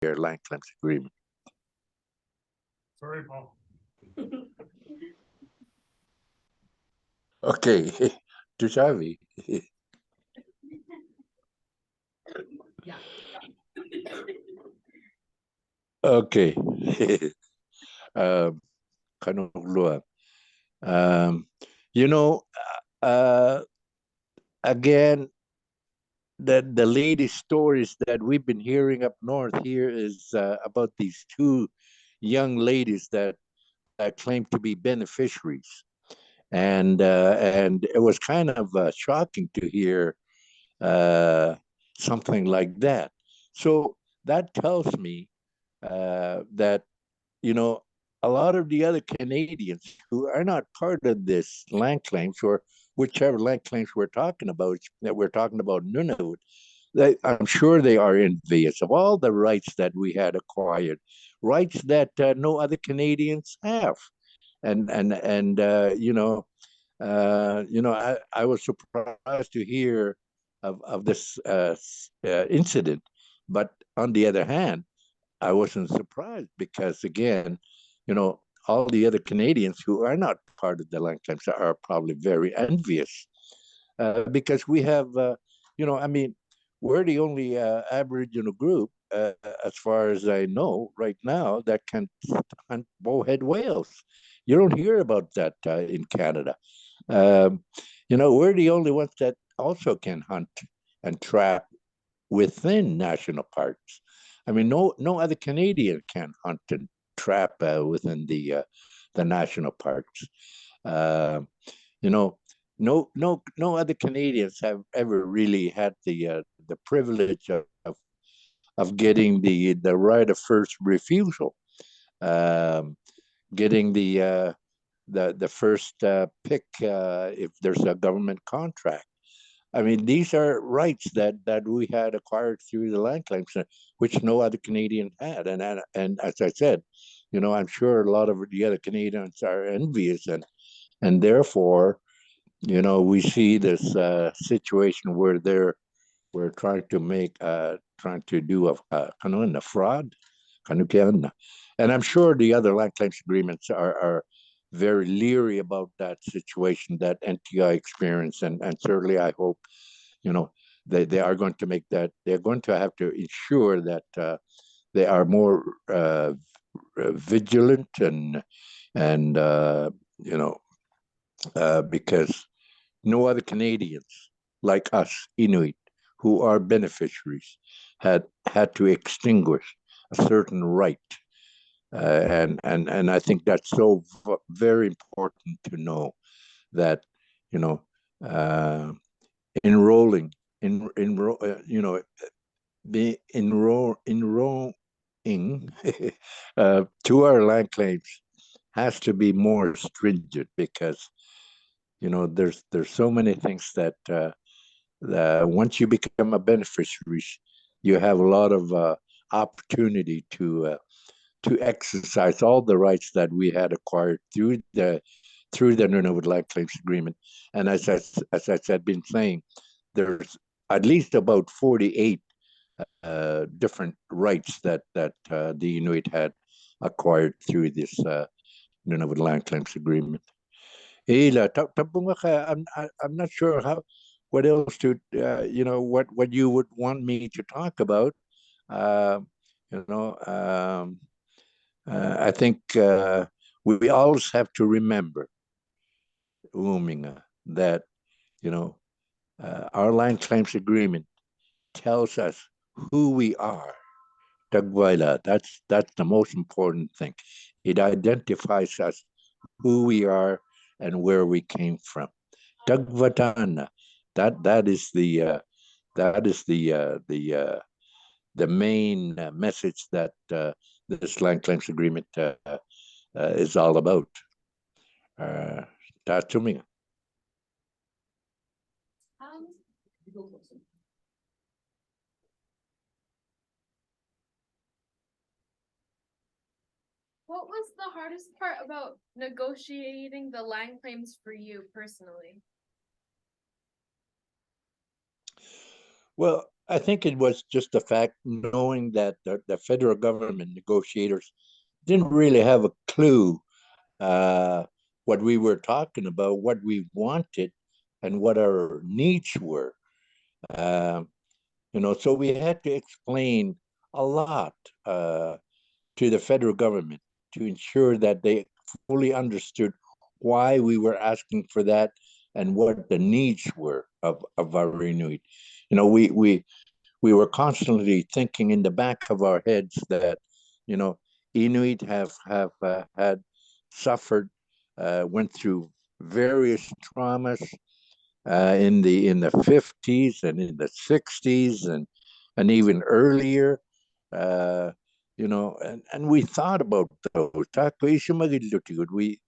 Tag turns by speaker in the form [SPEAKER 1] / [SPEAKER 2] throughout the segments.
[SPEAKER 1] land claims agreement.
[SPEAKER 2] Sorry, Paul.
[SPEAKER 1] Okay, Tushavi. Okay. um, Kanugluan. Um, you know, uh, again, the latest stories that we've been hearing up north here is about these two young ladies that claim to be beneficiaries, and it was kind of shocking to hear uh, something like that. So that tells me that you know a lot of the other Canadians who are not part of this land claims or whichever land claims we're talking about that we're talking about Nunavut, I'm sure they are envious of all the rights that we had acquired, rights that no other Canadians have, and I was surprised to hear of this incident, but on the other hand, I wasn't surprised because again, you know, all the other Canadians who are not part of the land claims are probably very envious because we have, I mean, we're the only Aboriginal group, as far as I know, right now that can hunt bowhead whales. You don't hear about that in Canada. Um, we're the only ones that also can hunt and trap within national parks. I mean, no other Canadian can hunt and trap within the national parks. Uh, you know, no other Canadians have ever really had the privilege of getting the right of first refusal, um, getting the first pick if there's a government contract. I mean, these are rights that we had acquired through the land claims, which no other Canadian had. And as I said, I'm sure a lot of the other Canadians are envious, and therefore, we see this situation where we're trying to trying to do a fraud, and I'm sure the other land claims agreements are very leery about that situation that NTI experienced, and certainly I hope you know they are going to make that they're going to have to ensure that they are more vigilant and you know because no other Canadians like us, Inuit, who are beneficiaries, had to extinguish a certain right, and I think that's so very important to know that you know uh, enrolling be enrolling to our land claims has to be more stringent because there's so many things that once you become a beneficiary, you have a lot of opportunity to exercise all the rights that we had acquired through the Nunavut Land Claims Agreement. And as I said, been saying, there's at least about 48 different rights that the Inuit had acquired through this Nunavut Land Claims Agreement. Hila, I'm not sure what else what you would want me to talk about. Uh, you know, I think we always have to remember, Uminga, that you know our land claims agreement tells us who we are. Tagwaila, that's the most important thing. It identifies us, who we are, and where we came from. Tagvatana, that is the main message that this land claims agreement is all about. Uh, Tatuming.
[SPEAKER 3] Um, what was the hardest part about negotiating the land claims for you personally?
[SPEAKER 1] Well, I think it was just the fact knowing that the federal government negotiators didn't really have a clue uh, what we were talking about, what we wanted, and what our needs were. Uh, so we had to explain a lot to the federal government to ensure that they fully understood why we were asking for that and what the needs were of our Inuit. We were constantly thinking in the back of our heads that, you know, Inuit have had suffered, went through various traumas in the 50s and in the 60s and even earlier. Uh, and we thought about those.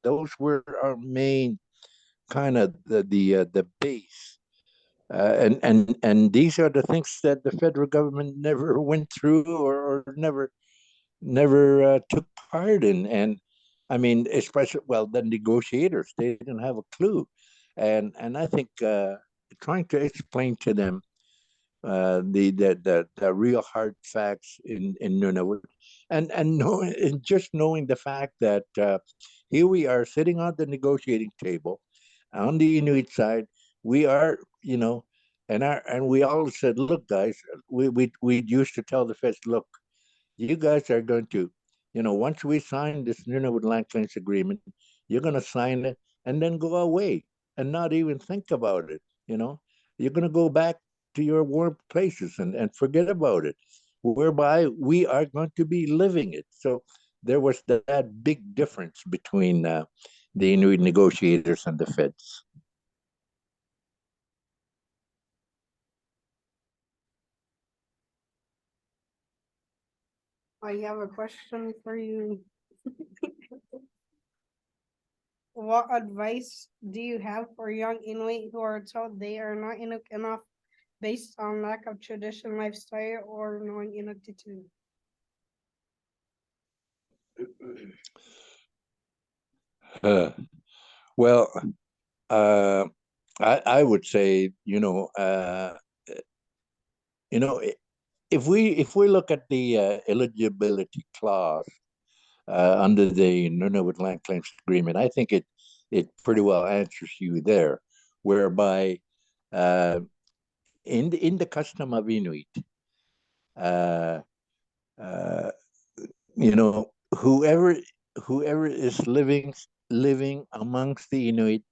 [SPEAKER 1] Those were our main kind of the base. And these are the things that the federal government never went through or never took part in. And I mean, especially, well, the negotiators, they didn't have a clue. And I think trying to explain to them the real hard facts in Nunavut, and just knowing the fact that here we are sitting on the negotiating table on the Inuit side, we are, and we all said, look, guys, we used to tell the feds, look, you guys are going to, once we sign this Nunavut Land Claims Agreement, you're going to sign it and then go away and not even think about it. You know, you're going to go back to your warm places and forget about it, whereby we are going to be living it. So there was that big difference between the Inuit negotiators and the feds.
[SPEAKER 2] I have a question for you. What advice do you have for young Inuit who are told they are not Inuk enough based on lack of traditional lifestyle or knowing Inuktitut?
[SPEAKER 1] Uh, well, uh, I would say, you know, if we look at the eligibility clause under the Nunavut Land Claims Agreement, I think it pretty well answers you there, whereby uh, in the custom of Inuit, uh, uh, whoever is living amongst the Inuit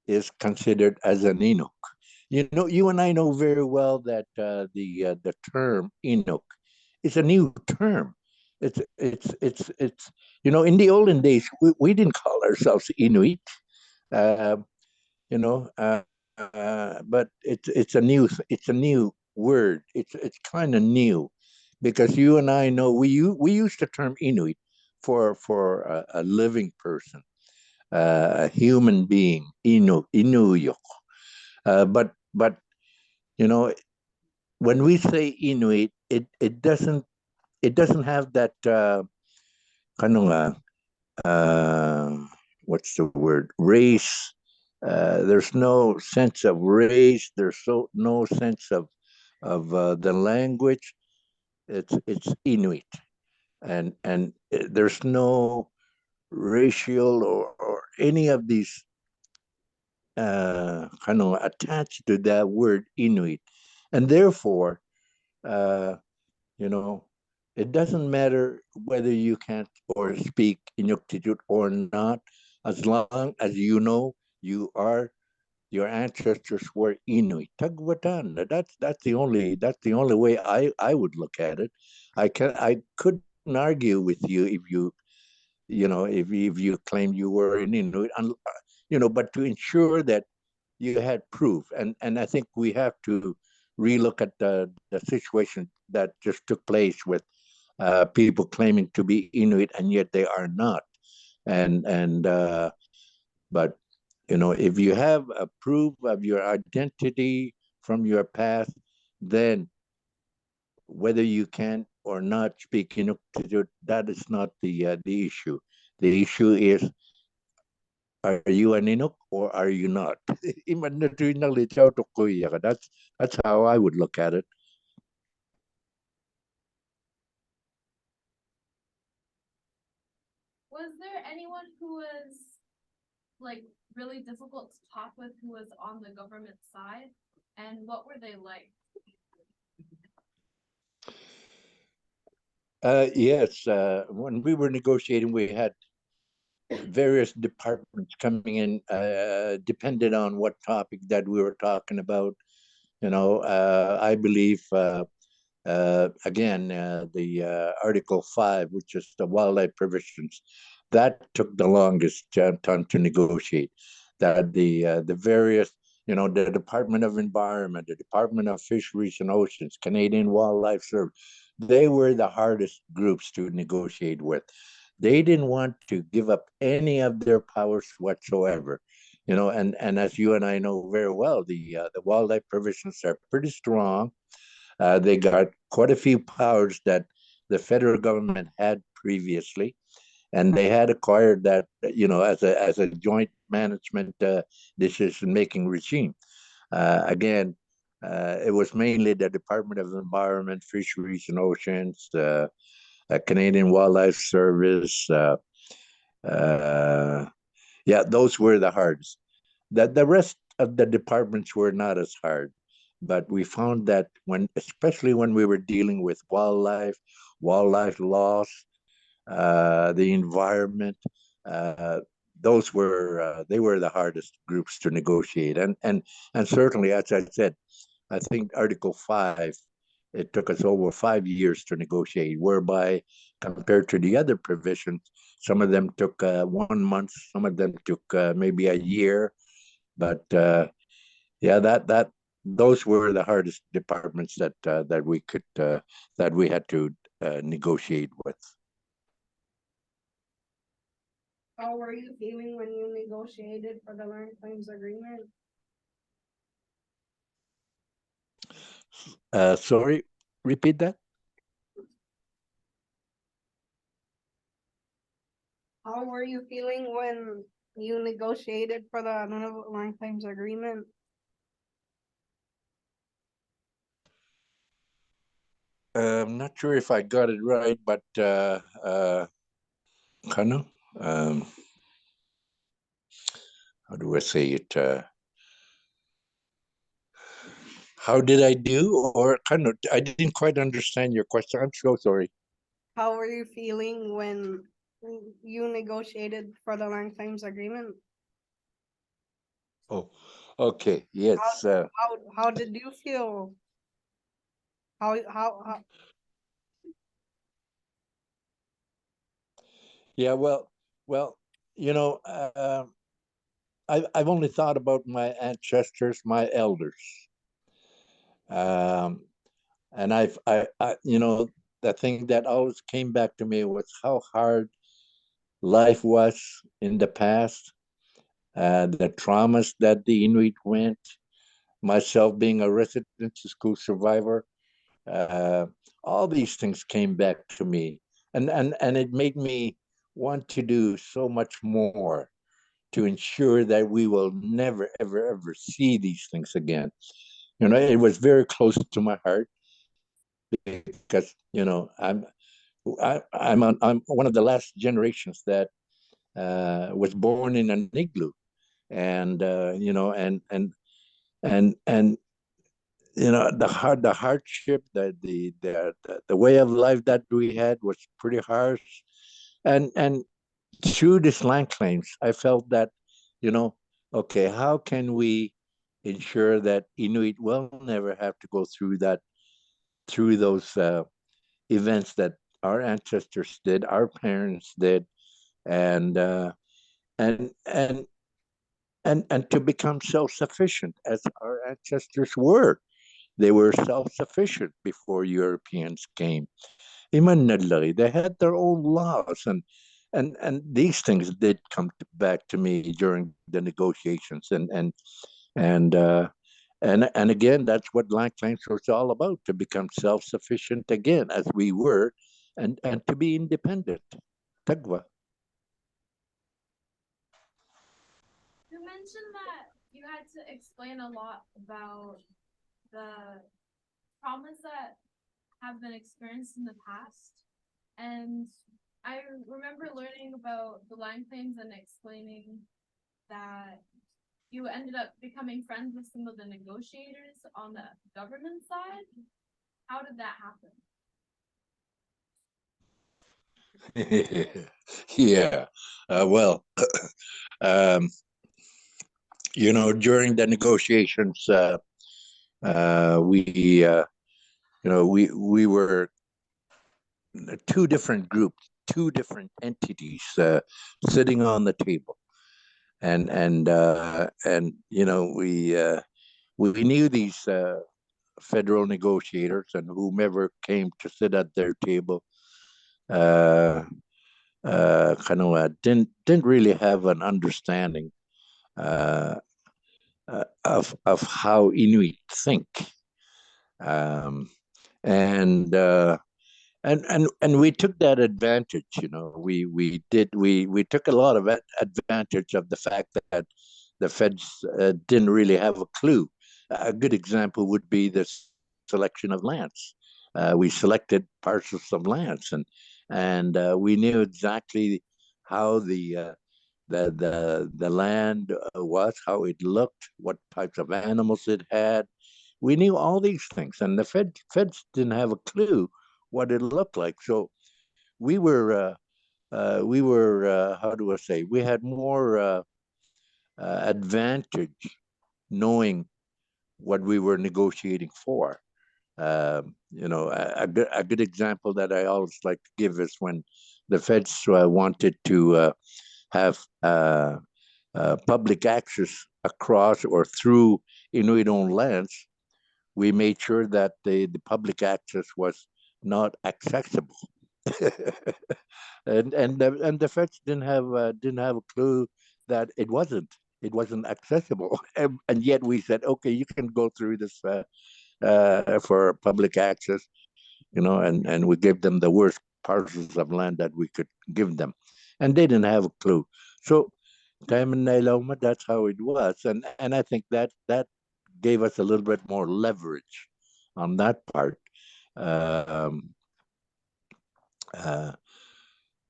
[SPEAKER 1] is considered as an Inuk. You and I know very well that the term Inuk is a new term. In the olden days we didn't call ourselves Inuit, uh, but it's a new word. It's kind of new because you and I know we use the term Inuit for a living person, a human being, Inuyo. But you know when we say Inuit, it doesn't have that kind of what's the word, race. There's no sense of race. There's no sense of the language. It's Inuit, and there's no racial or any of these kind of attached to that word Inuit, and therefore, uh, you know, it doesn't matter whether you can or speak Inuktitut or not, as long as your ancestors were Inuit. Tagwatan. That's the only way I would look at it. I couldn't argue with you if you claim you were an Inuit, but to ensure that you had proof, and I think we have to relook at the situation that just took place with people claiming to be Inuit and yet they are not. And but if you have a proof of your identity from your past, then whether you can or not speak Inuktitut, that is not the issue. The issue is, are you an Inuk or are you not? That's how I would look at it.
[SPEAKER 3] Was there anyone who was like really difficult to talk with who was on the government side? And what were they like?
[SPEAKER 1] Yes, when we were negotiating, we had various departments coming in, depended on what topic that we were talking about. I believe again, the Article 5, which is the wildlife provisions, that took the longest time to negotiate. That the various, the Department of Environment, the Department of Fisheries and Oceans, Canadian Wildlife Service, they were the hardest groups to negotiate with. They didn't want to give up any of their powers whatsoever. And as you and I know very well, the wildlife provisions are pretty strong. They got quite a few powers that the federal government had previously, and they had acquired that, as a joint management decision making regime. Again, it was mainly the Department of Environment, Fisheries and Oceans, Canadian Wildlife Service. Uh, yeah, those were the hardest. The rest of the departments were not as hard, but we found that especially when we were dealing with wildlife loss, the environment, uh, they were the hardest groups to negotiate, and certainly, as I said, I think Article 5. It took us over 5 years to negotiate, whereby compared to the other provisions, some of them took 1 month, some of them took maybe a year, but yeah, that those were the hardest departments that we had to negotiate with.
[SPEAKER 2] How were you feeling when you negotiated for the land claims agreement?
[SPEAKER 1] Sorry, repeat that.
[SPEAKER 2] How were you feeling when you negotiated for the land claims agreement?
[SPEAKER 1] I'm not sure if I got it right, but kind of. Um, how do I say it? How did I do? Or kind of, I didn't quite understand your question. I'm so sorry.
[SPEAKER 2] How were you feeling when you negotiated for the land claims agreement?
[SPEAKER 1] Oh, okay.
[SPEAKER 2] How
[SPEAKER 1] Yes.
[SPEAKER 2] how did you feel? How
[SPEAKER 1] Yeah. Well. You know, I've only thought about my ancestors, my elders, um, and the thing that always came back to me was how hard life was in the past, the traumas that the Inuit went, myself being a residency school survivor, uh, all these things came back to me, and it made me want to do so much more to ensure that we will never, ever, ever see these things again. It was very close to my heart because I'm one of the last generations that was born in an igloo, and and the hardship, the way of life that we had was pretty harsh, and through this land claims, I felt that, you know, okay, how can we ensure that Inuit will never have to go through those events that our ancestors did, our parents did, and and and and to become self-sufficient as our ancestors were. They were self-sufficient before Europeans came. Imanadlari, they had their own laws, and these things did come back to me during the negotiations, and and again, that's what land claims was all about: to become self-sufficient again, as we were, and to be independent. Tagwa.
[SPEAKER 3] You mentioned that you had to explain a lot about the traumas that have been experienced in the past. And I remember learning about the land claims and explaining that you ended up becoming friends with some of the negotiators on the government side. How did that happen?
[SPEAKER 1] Yeah. Well, um, during the negotiations, we, we were two different groups, two different entities sitting on the table, and we knew these federal negotiators and whomever came to sit at their table. Uh, kind of didn't really have an understanding uh, of how Inuit think, um, and and we took that advantage. We took a lot of advantage of the fact that the feds didn't really have a clue. A good example would be the selection of lands. We selected parcels of lands, and we knew exactly how the land was, how it looked, what types of animals it had. We knew all these things, and the feds didn't have a clue what it looked like. So we were how do I say? We had more advantage knowing what we were negotiating for. A good example that I always like to give is when the feds wanted to have public access across or through Inuit-owned lands. We made sure that the public access was not accessible. And the feds didn't have a clue that it wasn't accessible, and yet we said, okay, you can go through this for public access, and we gave them the worst parcels of land that we could give them, and they didn't have a clue. So time in Nailoma, that's how it was, and I think that gave us a little bit more leverage on that part. Um, uh,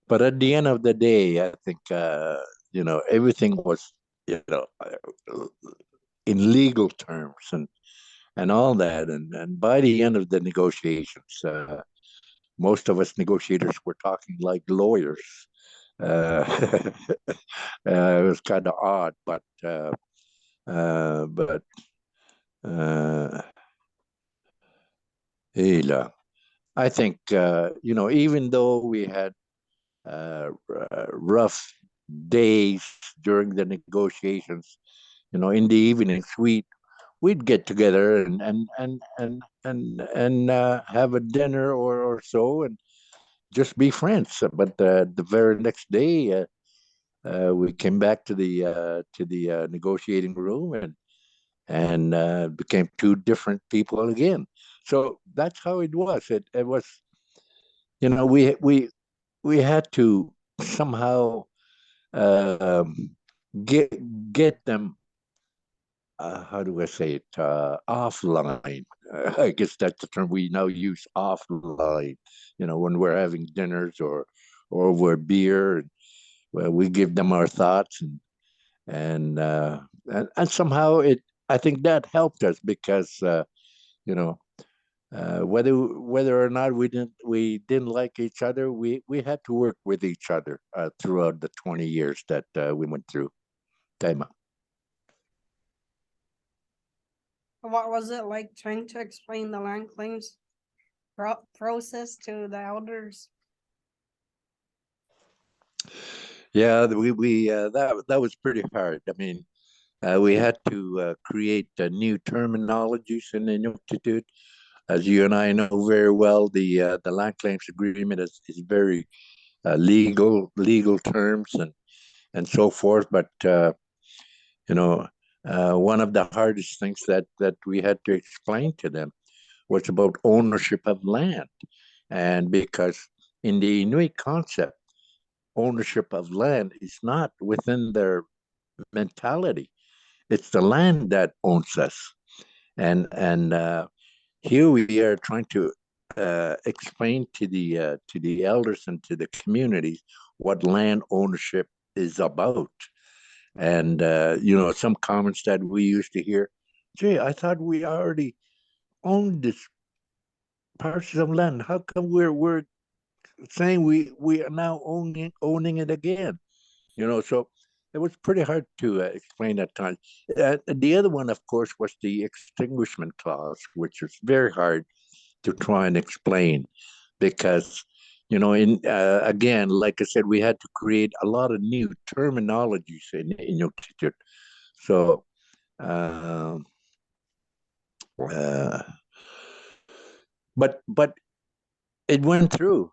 [SPEAKER 1] but at the end of the day, I think everything was in legal terms and all that, and by the end of the negotiations, most of us negotiators were talking like lawyers. Uh, it was kind of odd, but uh, Hela. I think even though we had rough days during the negotiations, in the evenings we'd get together and have a dinner or so and just be friends. But the very next day, we came back to the negotiating room and became two different people again. So that's how it was. It was, we had to somehow um, get get them. How do I say it? Offline. I guess that's the term we now use. Offline. When we're having dinners or over beer, and, well, we give them our thoughts and somehow I think that helped us because you know whether or not we didn't like each other, we had to work with each other throughout the 20 years that we went through. Tema.
[SPEAKER 2] What was it like trying to explain the land claims process to the elders?
[SPEAKER 1] Yeah, that was pretty hard. I mean, we had to create new terminologies in the Inuktitut. As you and I know very well, the land claims agreement is very legal terms and so forth. But you know, one of the hardest things that we had to explain to them was about ownership of land, and because in the Inuit concept, ownership of land is not within their mentality. It's the land that owns us, and here we are trying to explain to the elders and to the communities what land ownership is about. And some comments that we used to hear, gee, I thought we already owned this parcels of land. How come we're saying we are now owning it again? So it was pretty hard to explain at times. The other one, of course, was the extinguishment clause, which was very hard to try and explain because, in again, like I said, we had to create a lot of new terminologies in Inuktitut. So, uh, uh, but it went through.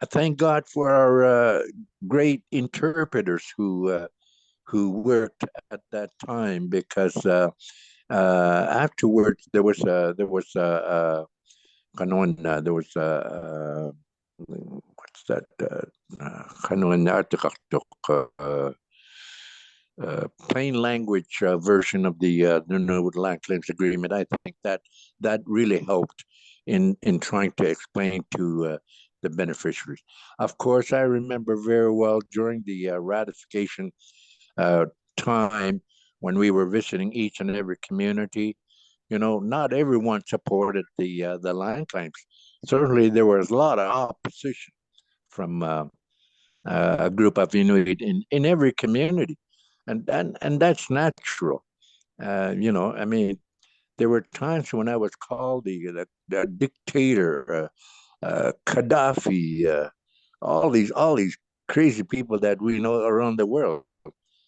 [SPEAKER 1] Thank God for our great interpreters who worked at that time because afterwards there was what's that kanon plain language version of the Norwood Land Claims Agreement. I think that really helped in trying to explain to the beneficiaries. Of course, I remember very well during the ratification uh, time when we were visiting each and every community. Not everyone supported the land claims. Certainly, there was a lot of opposition from a group of Inuit in every community, and that's natural. I mean, there were times when I was called the dictator, Gaddafi, all these crazy people that we know around the world.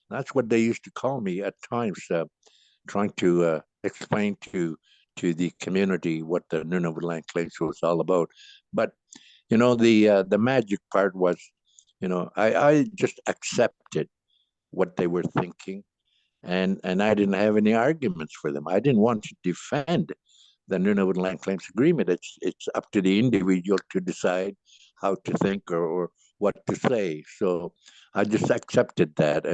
[SPEAKER 1] That's what they used to call me at times, trying to explain to the community what the Nunavut land claims was all about. But the magic part was, I just accepted what they were thinking, and I didn't have any arguments for them. I didn't want to defend the Nunavut Land Claims Agreement. It's up to the individual to decide how to think or what to say. So I just accepted that,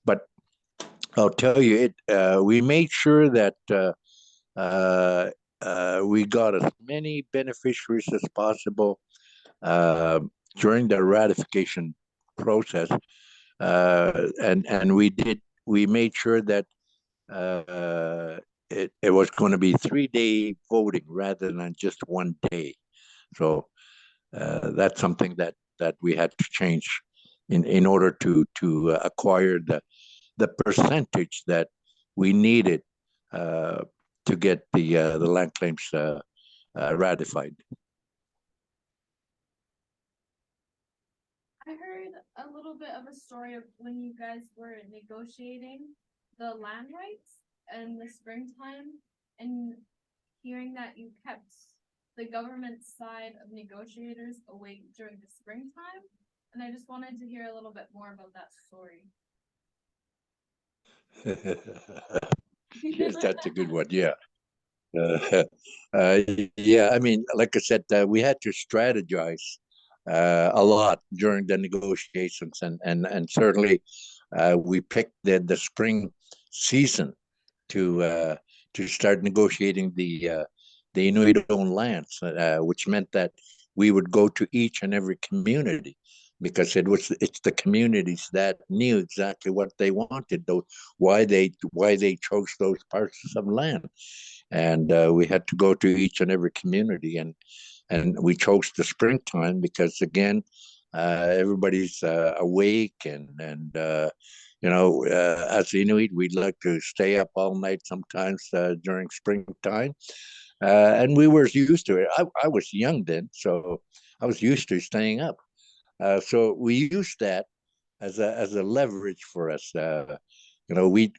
[SPEAKER 1] but I'll tell you, we made sure that uh, we got as many beneficiaries as possible uh, during the ratification process, and we made sure that uh, it was going to be 3 day voting rather than just one day. So that's something that we had to change in order to acquire the percentage that we needed uh, to get the land claims ratified.
[SPEAKER 3] I heard a little bit of a story of when you guys were negotiating the land rights in the springtime and hearing that you kept the government side of negotiators awake during the springtime. And I just wanted to hear a little bit more about that story.
[SPEAKER 1] Yes, that's a good one. Yeah. Uh, yeah, I mean, like I said, we had to strategize a lot during the negotiations, and certainly we picked the spring season to uh, to start negotiating the Inuit-owned lands, which meant that we would go to each and every community because it's the communities that knew exactly what they wanted, though why they chose those parcels of land, and we had to go to each and every community, and we chose the springtime because again, everybody's awake and as Inuit, we'd like to stay up all night sometimes during springtime, and we were used to it. I was young then, so I was used to staying up. So we used that as a leverage for us. We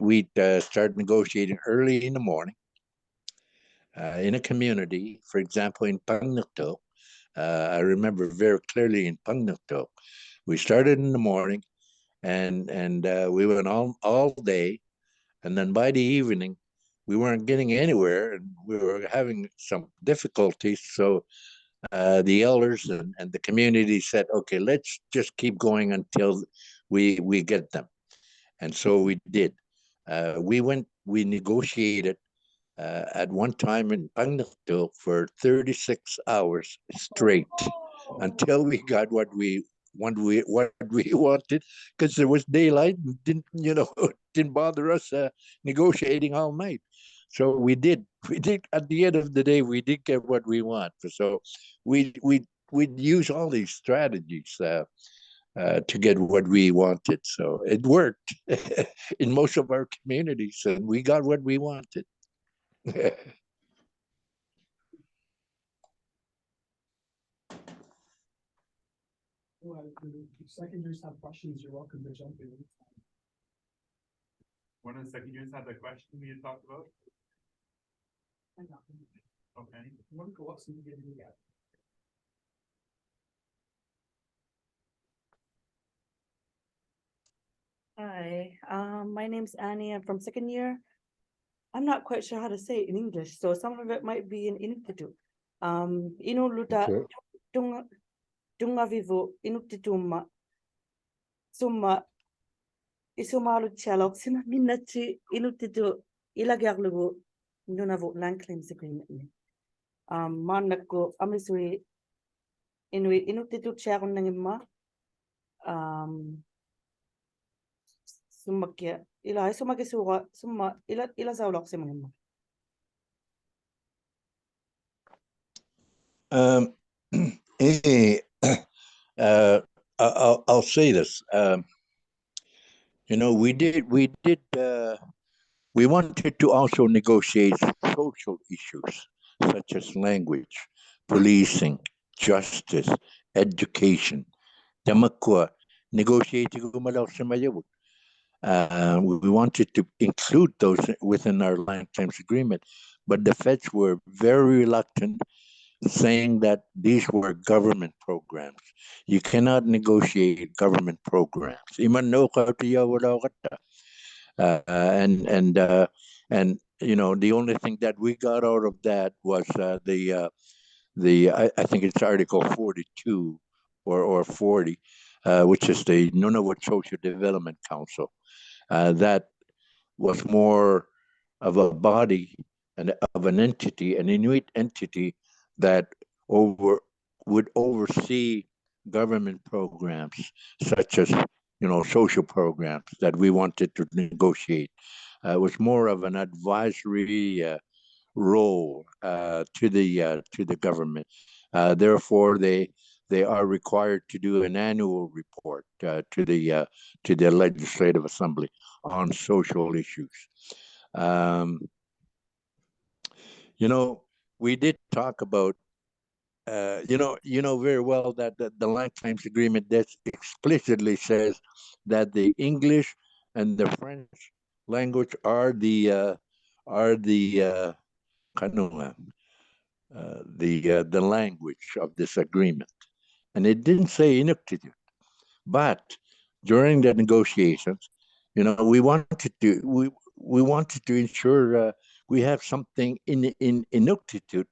[SPEAKER 1] start negotiating early in the morning in a community, for example, in Pangnakto. I remember very clearly in Pangnakto, we started in the morning and we went all day, and then by the evening, we weren't getting anywhere, and we were having some difficulties. So the elders and the community said, "Okay, let's just keep going until we get them." And so we did. We negotiated at one time in Pangnato for 36 hours straight until we got what we wanted because there was daylight and didn't didn't bother us negotiating all night. So we did at the end of the day we did get what we want. So we'd use all these strategies to get what we wanted. So it worked in most of our communities, and we got what we wanted.
[SPEAKER 4] Well, if second years have questions, you're welcome to jump in.
[SPEAKER 5] One of the second years had that question we had talked about.
[SPEAKER 4] Hang on.
[SPEAKER 5] Okay.
[SPEAKER 4] You want to go up so you get me out.
[SPEAKER 6] Hi, my name's Annie. I'm from second year. I'm not quite sure how to say it in English, so some of it might be in Inuktitut. Inuluta
[SPEAKER 1] Okay.
[SPEAKER 6] tunga vivo Inuktituma summa isumalu chalok sima minachi Inuktitu ilagyaglugu nunavo land claims agreement ni. Manako amisui Inuit Inuktitut charon nangima. Sumakia ila sumaki sura summa ila saulok si mga.
[SPEAKER 1] Um, eh, I'll say this. We wanted to also negotiate social issues such as language, policing, justice, education. Damakwa, negotiating gumalaw sa mayawag. We wanted to include those within our land claims agreement, but the feds were very reluctant, saying that these were government programs. You cannot negotiate government programs. Iman no katiya wala kata. And the only thing that we got out of that was I think it's Article 42 or 40, which is the Nunavut Social Development Council. That was more of a body and of an entity, an Inuit entity that over would oversee government programs such as social programs that we wanted to negotiate. It was more of an advisory role to the government. Therefore, they are required to do an annual report to the Legislative Assembly on social issues. Um, you know, we did talk about very well that the land claims agreement that explicitly says that the English and the French language are the kanunga, the language of this agreement, and it didn't say Inuktitut. But during the negotiations, we wanted to ensure we have something in Inuktitut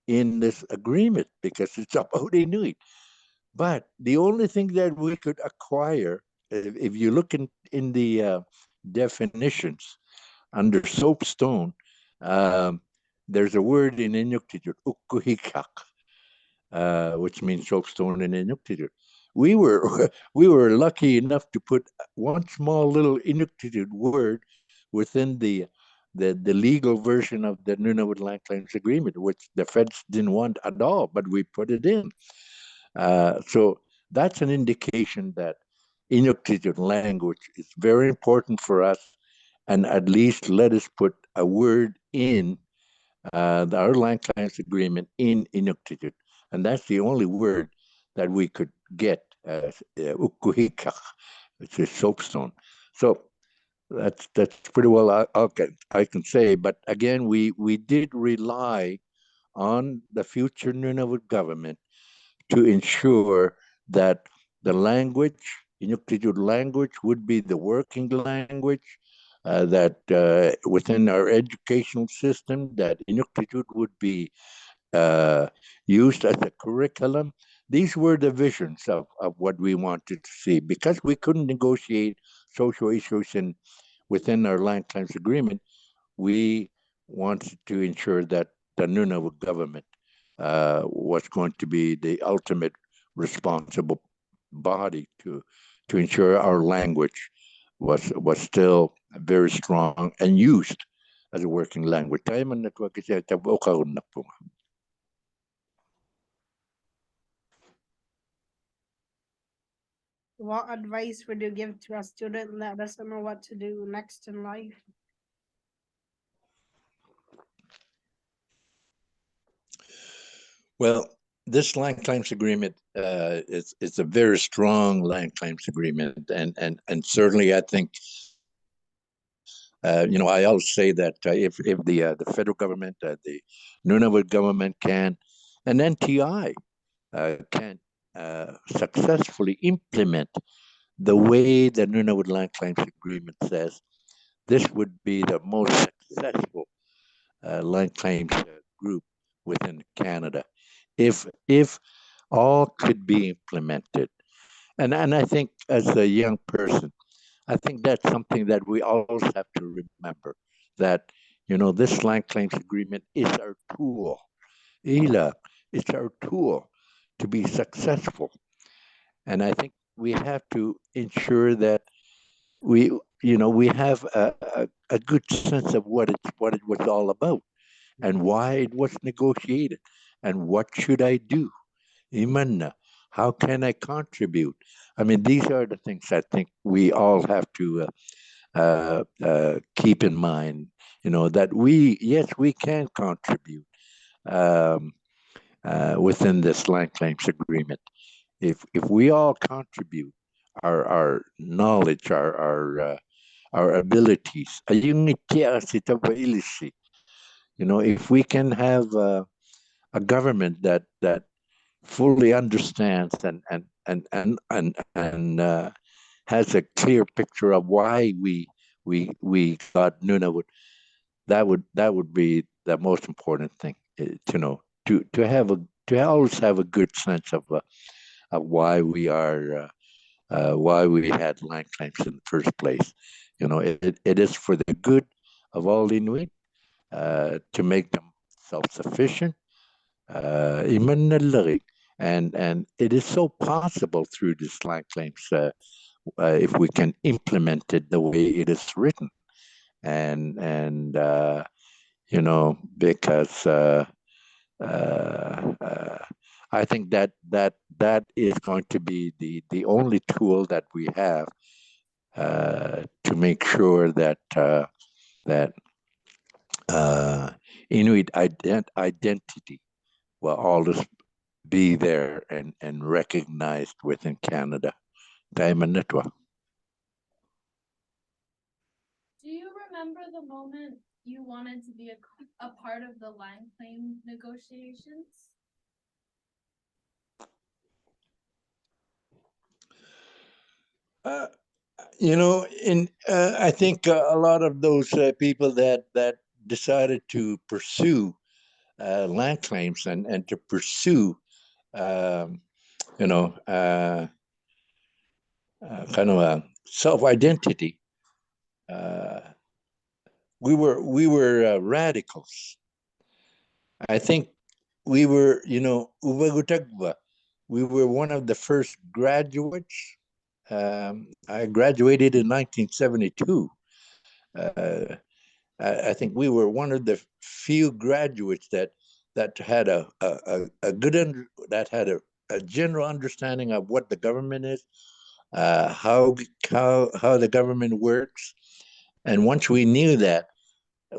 [SPEAKER 1] in this agreement because it's about Inuit. But the only thing that we could acquire, if you look in the definitions under soapstone, um, there's a word in Inuktitut, ukuhikak, which means soapstone in Inuktitut. We were we were lucky enough to put one small little Inuktitut word within the legal version of the Nunavut Land Claims Agreement, which the feds didn't want at all, but we put it in. So that's an indication that Inuktitut language is very important for us, and at least let us put a word in our land claims agreement in Inuktitut. And that's the only word that we could get, ukuhikak, which is soapstone. So that's pretty well I can say. But again, we did rely on the future Nunavut government to ensure that the language, Inuktitut language, would be the working language. That within our educational system, that Inuktitut would be uh, used as a curriculum. These were the visions of what we wanted to see. Because we couldn't negotiate social issues within our land claims agreement, we wanted to ensure that the Nunavut government was going to be the ultimate responsible body to ensure our language was still very strong and used as a working language. Tayo man natwa kasi tabo karon na po.
[SPEAKER 2] What advice would you give to a student that doesn't know what to do next in life?
[SPEAKER 1] Well, this land claims agreement is a very strong land claims agreement, and certainly I think I always say that if the federal government, the Nunavut government can, and NTI can successfully implement the way the Nunavut land claims agreement says, this would be the most successful land claims group within Canada. If all could be implemented. And I think as a young person, I think that's something that we always have to remember that, this land claims agreement is our tool. Ila, it's our tool to be successful. And I think we have to ensure that we have a good sense of what it was all about and why it was negotiated and what should I do. Imanna, how can I contribute? I mean, these are the things I think we all have to keep in mind. That yes, we can contribute um, within this land claims agreement. If we all contribute our knowledge, our abilities, if we can have a government that fully understands and has a clear picture of why we got Nunavut, that would be the most important thing to know to always have a good sense of why we had land claims in the first place. It is for the good of all Inuit to make them self-sufficient. And it is so possible through this land claims if we can implement it the way it is written, and because uh, I think that is going to be the only tool that we have to make sure that uh, Inuit identity will always be there and recognized within Canada. Daimanitwa.
[SPEAKER 3] Do you remember the moment you wanted to be a part of the land claim negotiations?
[SPEAKER 1] Uh, I think a lot of those people that decided to pursue land claims and to pursue, um, you know, uh, kind of a self identity. Uh, we were radicals. I think we were, Ubagutagba. We were one of the first graduates. I graduated in 1972. Uh, I think we were one of the few graduates that had a good that had a general understanding of what the government is, how the government works, and once we knew that,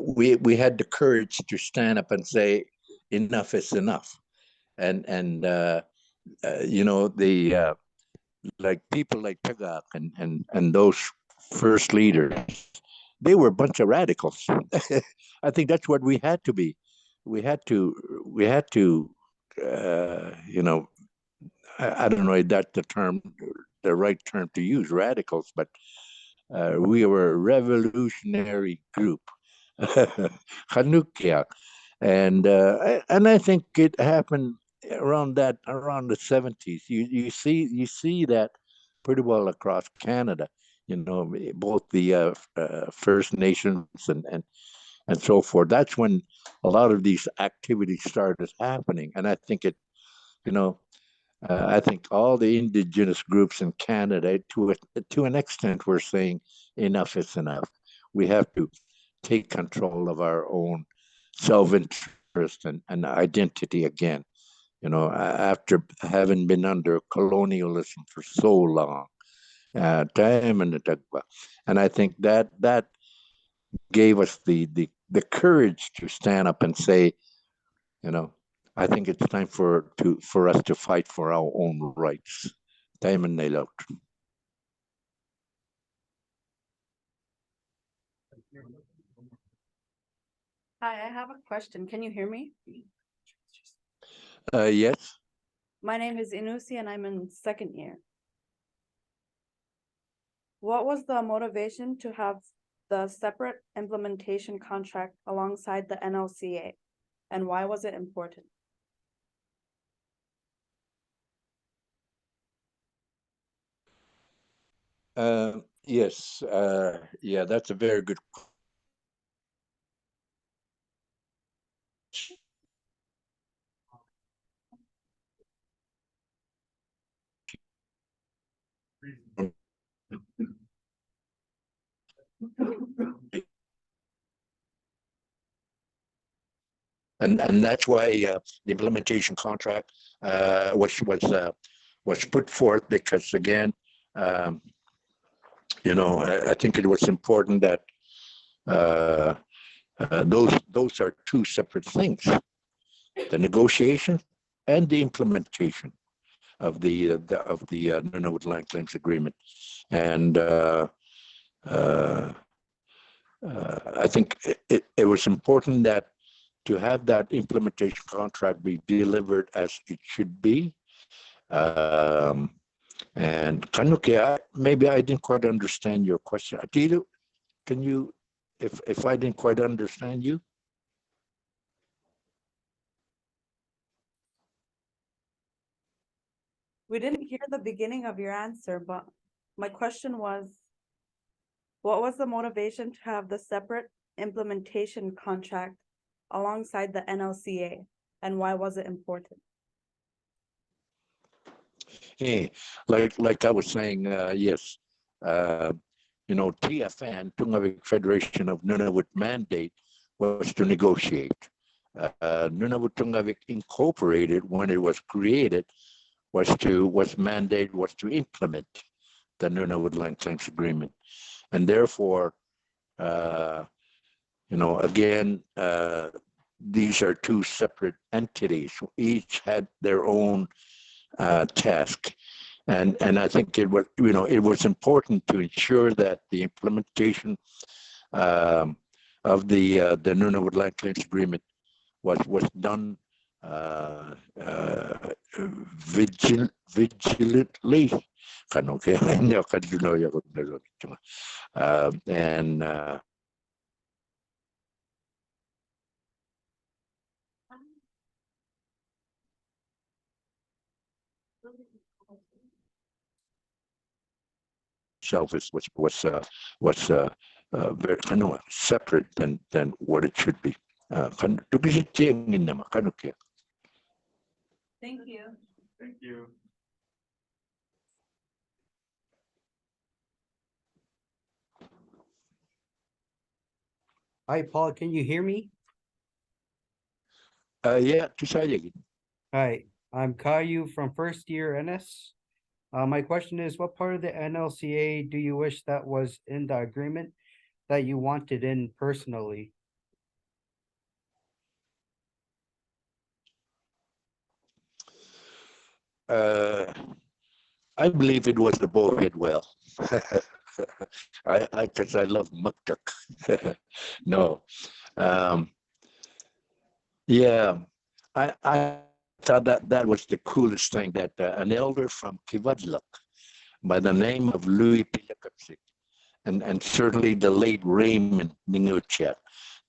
[SPEAKER 1] we had the courage to stand up and say, enough is enough, and the like people like Tagak and those first leaders, they were a bunch of radicals. I think that's what we had to be. We had to, I don't know if that's the right term to use, radicals, but we were a revolutionary group, Chanukya, and I think it happened around the 70s. You see that pretty well across Canada. Both the First Nations and so forth. That's when a lot of these activities started happening. And I think you know, I think all the indigenous groups in Canada, to an extent, were saying enough is enough. We have to take control of our own self-interest and identity again. After having been under colonialism for so long, time and I think that gave us the courage to stand up and say, you know, I think it's time for us to fight for our own rights. Time and nail out.
[SPEAKER 6] Hi, I have a question. Can you hear me?
[SPEAKER 1] Yes.
[SPEAKER 6] My name is Inusi and I'm in second year. What was the motivation to have the separate implementation contract alongside the NLCA? And why was it important?
[SPEAKER 1] Yes. Yeah, that's a very good
[SPEAKER 5] Reason.
[SPEAKER 1] and that's why the implementation contract was put forth because again, um, I think it was important that uh, those are two separate things: the negotiation and the implementation of the Nunavut Land Claims Agreement, and uh, I think it was important that to have that implementation contract be delivered as it should be. Um, and Kanuki, maybe I didn't quite understand your question. Atilu, can you, if I didn't quite understand you?
[SPEAKER 6] We didn't hear the beginning of your answer, but my question was, what was the motivation to have the separate implementation contract alongside the NLCA? And why was it important?
[SPEAKER 1] Hey, like I was saying, yes, uh, TFN, Tungavik Federation of Nunavut mandate was to negotiate. Nunavut Tungavik Incorporated, when it was created, was to implement the Nunavut Land Claims Agreement, and therefore, uh, again, these are two separate entities. Each had their own task. And I think it was important to ensure that the implementation um, of the Nunavut Land Claims Agreement was done uh, uh, vigilantly. And itself was very kind of separate than what it should be. Thank
[SPEAKER 6] Thank you.
[SPEAKER 5] Thank you.
[SPEAKER 7] Hi, Paul, can you hear me?
[SPEAKER 1] Yeah, Tusayagin.
[SPEAKER 7] Hi, I'm Caillou from first year NS. My question is, what part of the NLCA do you wish that was in the agreement that you wanted in personally?
[SPEAKER 1] Uh, I believe it was the Bowhead Well. Because I love muktuk. No, um, yeah, I thought that was the coolest thing that an elder from Kivadluk by the name of Louis Pilakapsik and certainly the late Raymond Ninguchet,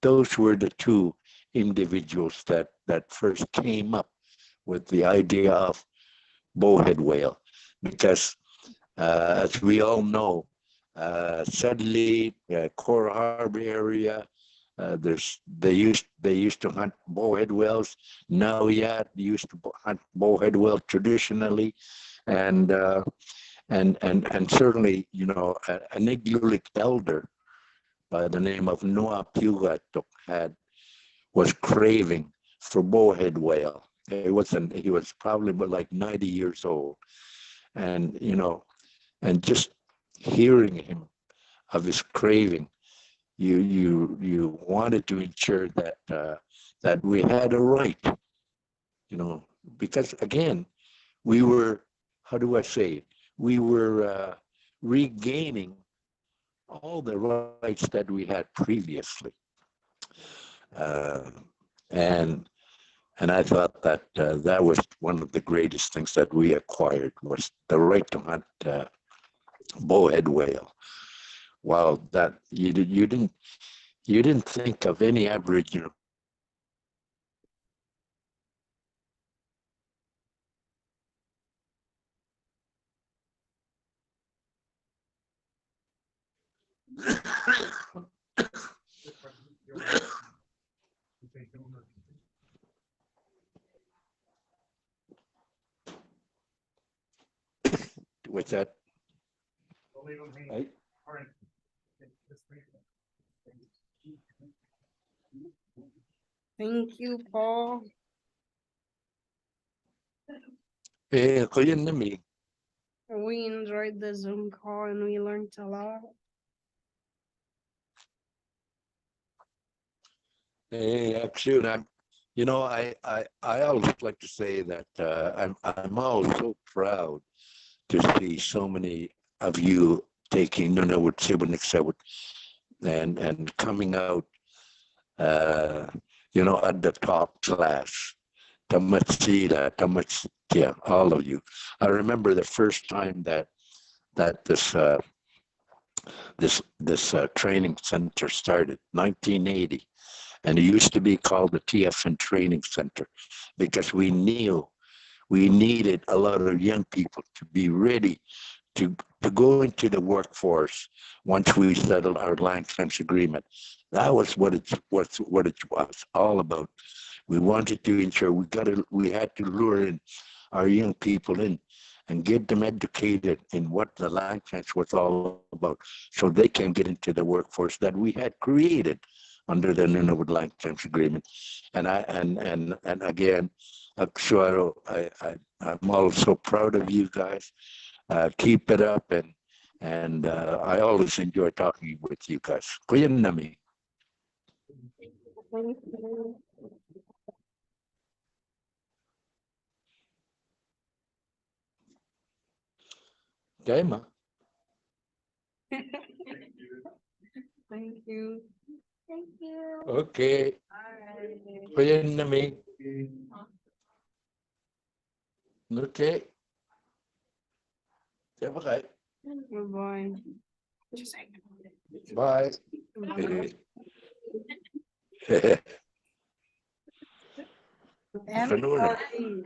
[SPEAKER 1] those were the two individuals that first came up with the idea of bowhead whale because as we all know, suddenly Coral Harbor area, They used to hunt bowhead whales. Now, yeah, they used to hunt bowhead whale traditionally, and and certainly, an Igloolik elder by the name of Noah Pugatuk was craving for bowhead whale. He was probably like 90 years old, and and just hearing him of his craving, you wanted to ensure that we had a right, because again, we were, how do I say it? We were regaining all the rights that we had previously. Uh, and and I thought that that was one of the greatest things that we acquired, was the right to hunt bowhead whale. Wow, that you didn't think of any Aboriginal with that. I,
[SPEAKER 2] Thank you, Paul.
[SPEAKER 1] Kuya Nami,
[SPEAKER 2] We enjoyed the Zoom call and we learned a lot.
[SPEAKER 1] actually, I always like to say that I'm always so proud to see so many of you taking Nunavut, Siboney, and coming out, at the top class. Tamasida, yeah, all of you. I remember the first time that this training center started, 1980, and it used to be called the TFN Training Center, because we knew we needed a lot of young people to be ready to go into the workforce once we settled our land claims agreement. That was what it was all about. We wanted to ensure we had to lure in our young people in and get them educated in what the land claims was all about, so they can get into the workforce that we had created under the Nunavut Land Claims Agreement. And again, Aksuaro, I'm also proud of you guys. Keep it up, and I always enjoy talking with you guys. Kuya Nami.
[SPEAKER 2] Thank you.
[SPEAKER 1] Okay, ma.
[SPEAKER 2] Thank you. Thank you.
[SPEAKER 1] Okay.
[SPEAKER 2] Alright.
[SPEAKER 1] Kuya Nami. Okay. Okay.
[SPEAKER 2] Bye-bye.
[SPEAKER 1] Bye.
[SPEAKER 2] Bye.
[SPEAKER 1] Bye.
[SPEAKER 2] And
[SPEAKER 1] Kanuna.
[SPEAKER 2] 14.